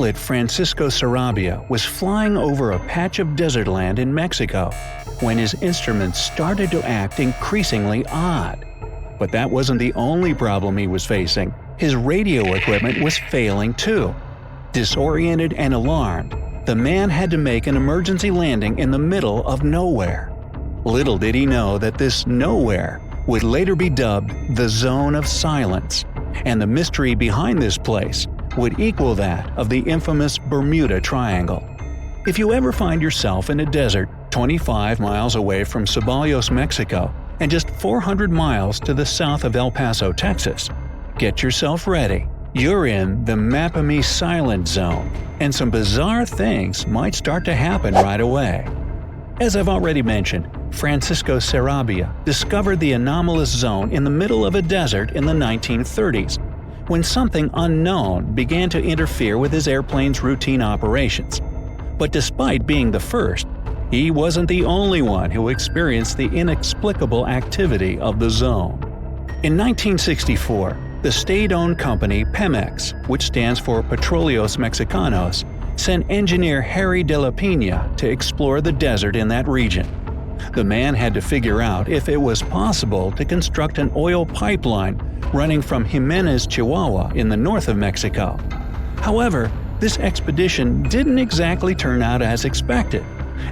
pilot Francisco Sarabia was flying over a patch of desert land in Mexico when his instruments started to act increasingly odd. But that wasn't the only problem he was facing. His radio equipment was failing too. Disoriented and alarmed, the man had to make an emergency landing in the middle of nowhere. Little did he know that this nowhere would later be dubbed the Zone of Silence, and the mystery behind this place would equal that of the infamous Bermuda Triangle. If you ever find yourself in a desert 25 miles away from Ceballos, Mexico, and just 400 miles to the south of El Paso, Texas, get yourself ready. You're in the Mapimí Silent Zone, and some bizarre things might start to happen right away. As I've already mentioned, Francisco Sarabia discovered the anomalous zone in the middle of a desert in the 1930s, when something unknown began to interfere with his airplane's routine operations. But despite being the first, he wasn't the only one who experienced the inexplicable activity of the zone. In 1964, the state-owned company Pemex, which stands for Petróleos Mexicanos, sent engineer Harry de la Pina to explore the desert in that region. The man had to figure out if it was possible to construct an oil pipeline running from Jimenez, Chihuahua in the north of Mexico. However, this expedition didn't exactly turn out as expected,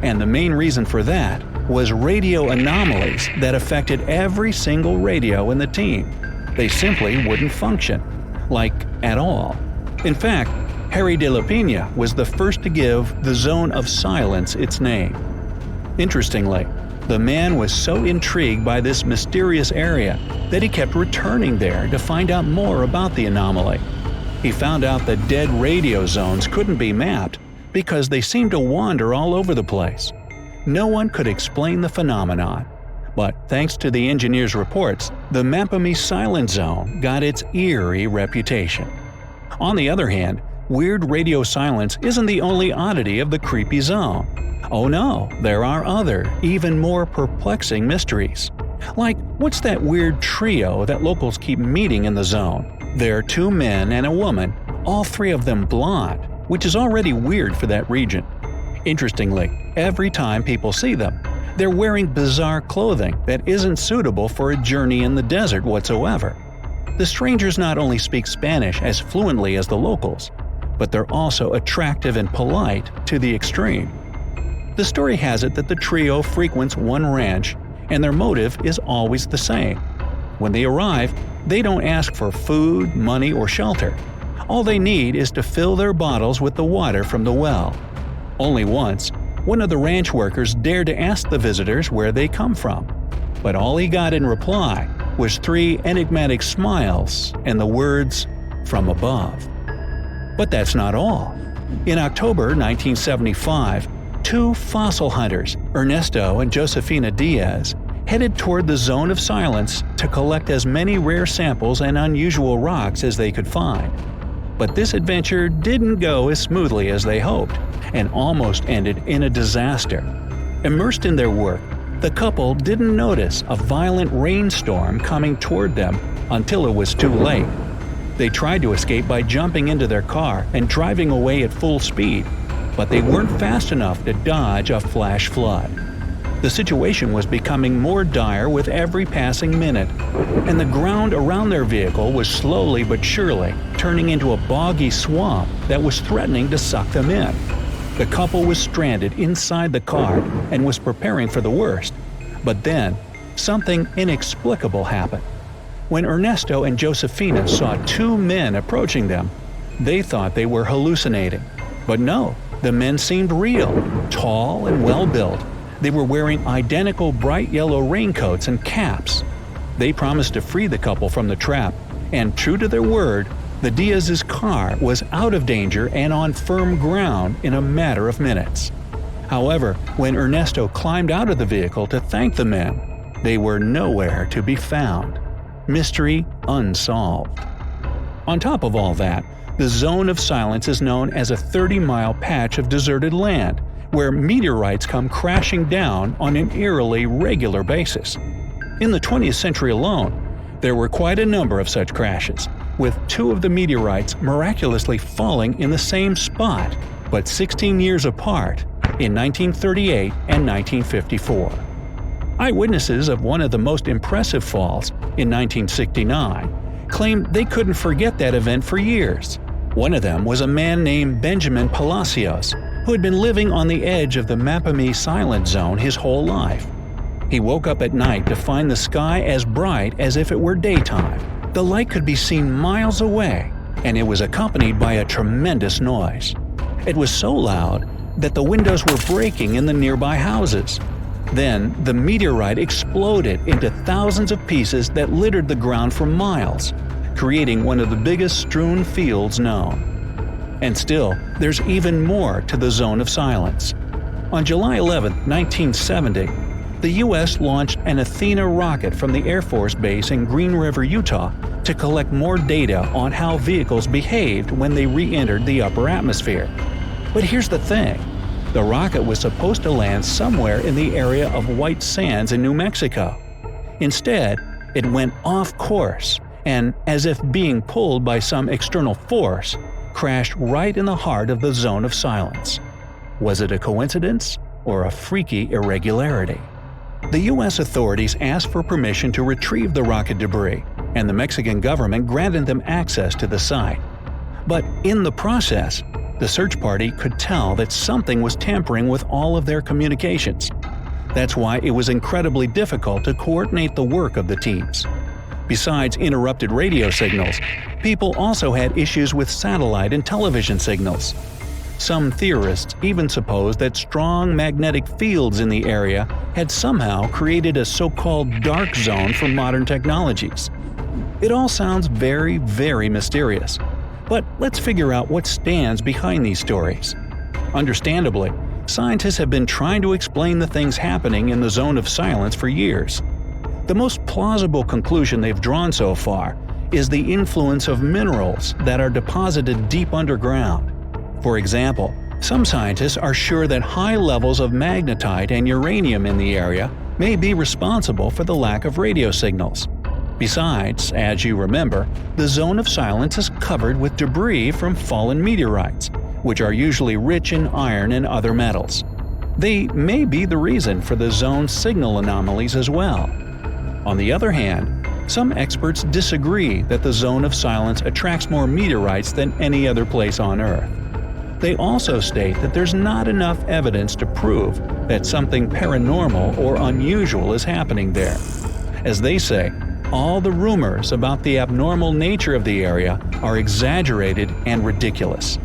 and the main reason for that was radio anomalies that affected every single radio in the team. They simply wouldn't function, like at all. In fact, Harry de la Pina was the first to give the Zone of Silence its name. Interestingly, the man was so intrigued by this mysterious area that he kept returning there to find out more about the anomaly. He found out that dead radio zones couldn't be mapped because they seemed to wander all over the place. No one could explain the phenomenon. But thanks to the engineer's reports, the Mapimí Silent Zone got its eerie reputation. On the other hand, weird radio silence isn't the only oddity of the creepy zone. Oh no, there are other, even more perplexing mysteries. Like, what's that weird trio that locals keep meeting in the zone? They're two men and a woman, all three of them blonde, which is already weird for that region. Interestingly, every time people see them, they're wearing bizarre clothing that isn't suitable for a journey in the desert whatsoever. The strangers not only speak Spanish as fluently as the locals, but they're also attractive and polite to the extreme. The story has it that the trio frequents one ranch, and their motive is always the same. When they arrive, they don't ask for food, money, or shelter. All they need is to fill their bottles with the water from the well. Only once, one of the ranch workers dared to ask the visitors where they come from, but all he got in reply was 3 enigmatic smiles and the words, "from above." But that's not all. In October 1975, 2 fossil hunters, Ernesto and Josefina Diaz, headed toward the Zone of Silence to collect as many rare samples and unusual rocks as they could find. But this adventure didn't go as smoothly as they hoped, and almost ended in a disaster. Immersed in their work, the couple didn't notice a violent rainstorm coming toward them until it was too late. They tried to escape by jumping into their car and driving away at full speed, but they weren't fast enough to dodge a flash flood. The situation was becoming more dire with every passing minute, and the ground around their vehicle was slowly but surely turning into a boggy swamp that was threatening to suck them in. The couple was stranded inside the car and was preparing for the worst. But then, something inexplicable happened. When Ernesto and Josefina saw 2 men approaching them, they thought they were hallucinating. But no, the men seemed real, tall and well-built. They were wearing identical bright yellow raincoats and caps. They promised to free the couple from the trap, and true to their word, the Diaz's car was out of danger and on firm ground in a matter of minutes. However, when Ernesto climbed out of the vehicle to thank the men, they were nowhere to be found. Mystery unsolved. On top of all that, the Zone of Silence is known as a 30-mile patch of deserted land, where meteorites come crashing down on an eerily regular basis. In the 20th century alone, there were quite a number of such crashes, with 2 of the meteorites miraculously falling in the same spot, but 16 years apart, in 1938 and 1954. Eyewitnesses of one of the most impressive falls, in 1969, claimed they couldn't forget that event for years. One of them was a man named Benjamin Palacios, who had been living on the edge of the Mapimí Silent Zone his whole life. He woke up at night to find the sky as bright as if it were daytime. The light could be seen miles away, and it was accompanied by a tremendous noise. It was so loud that the windows were breaking in the nearby houses. Then, the meteorite exploded into thousands of pieces that littered the ground for miles, creating one of the biggest strewn fields known. And still, there's even more to the Zone of Silence. On July 11, 1970, the U.S. launched an Athena rocket from the Air Force Base in Green River, Utah, to collect more data on how vehicles behaved when they re-entered the upper atmosphere. But here's the thing. The rocket was supposed to land somewhere in the area of White Sands in New Mexico. Instead, it went off course and, as if being pulled by some external force, crashed right in the heart of the Zone of Silence. Was it a coincidence or a freaky irregularity? The U.S. authorities asked for permission to retrieve the rocket debris, and the Mexican government granted them access to the site. But in the process, the search party could tell that something was tampering with all of their communications. That's why it was incredibly difficult to coordinate the work of the teams. Besides interrupted radio signals, people also had issues with satellite and television signals. Some theorists even suppose that strong magnetic fields in the area had somehow created a so-called dark zone for modern technologies. It all sounds very, very mysterious. But let's figure out what stands behind these stories. Understandably, scientists have been trying to explain the things happening in the Zone of Silence for years. The most plausible conclusion they've drawn so far is the influence of minerals that are deposited deep underground. For example, some scientists are sure that high levels of magnetite and uranium in the area may be responsible for the lack of radio signals. Besides, as you remember, the Zone of Silence is covered with debris from fallen meteorites, which are usually rich in iron and other metals. They may be the reason for the zone's signal anomalies as well. On the other hand, some experts disagree that the Zone of Silence attracts more meteorites than any other place on Earth. They also state that there's not enough evidence to prove that something paranormal or unusual is happening there. As they say, all the rumors about the abnormal nature of the area are exaggerated and ridiculous.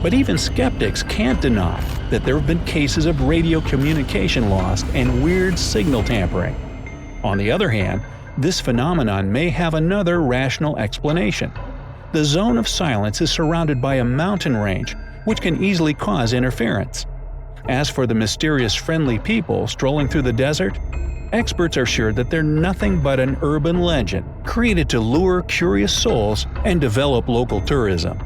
But even skeptics can't deny that there have been cases of radio communication lost and weird signal tampering. On the other hand, this phenomenon may have another rational explanation. The Zone of Silence is surrounded by a mountain range, which can easily cause interference. As for the mysterious friendly people strolling through the desert, experts are sure that they're nothing but an urban legend created to lure curious souls and develop local tourism.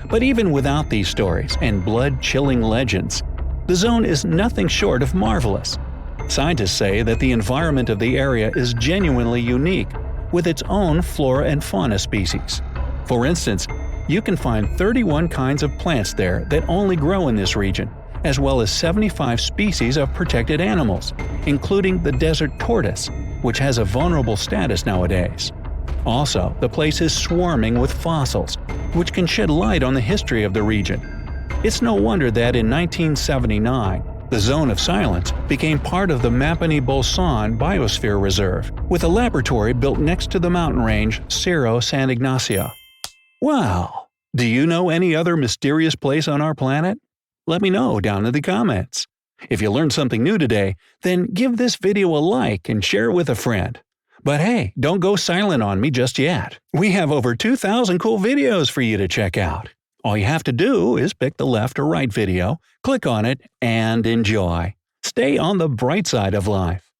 But even without these stories and blood-chilling legends, the zone is nothing short of marvelous. Scientists say that the environment of the area is genuinely unique, with its own flora and fauna species. For instance, you can find 31 kinds of plants there that only grow in this region, as well as 75 species of protected animals, including the desert tortoise, which has a vulnerable status nowadays. Also, the place is swarming with fossils, which can shed light on the history of the region. It's no wonder that in 1979, the Zone of Silence became part of the Mapimí Biosphere Reserve, with a laboratory built next to the mountain range Cerro San Ignacio. Wow! Do you know any other mysterious place on our planet? Let me know down in the comments. If you learned something new today, then give this video a like and share it with a friend. But hey, don't go silent on me just yet. We have over 2,000 cool videos for you to check out. All you have to do is pick the left or right video, click on it, and enjoy. Stay on the bright side of life.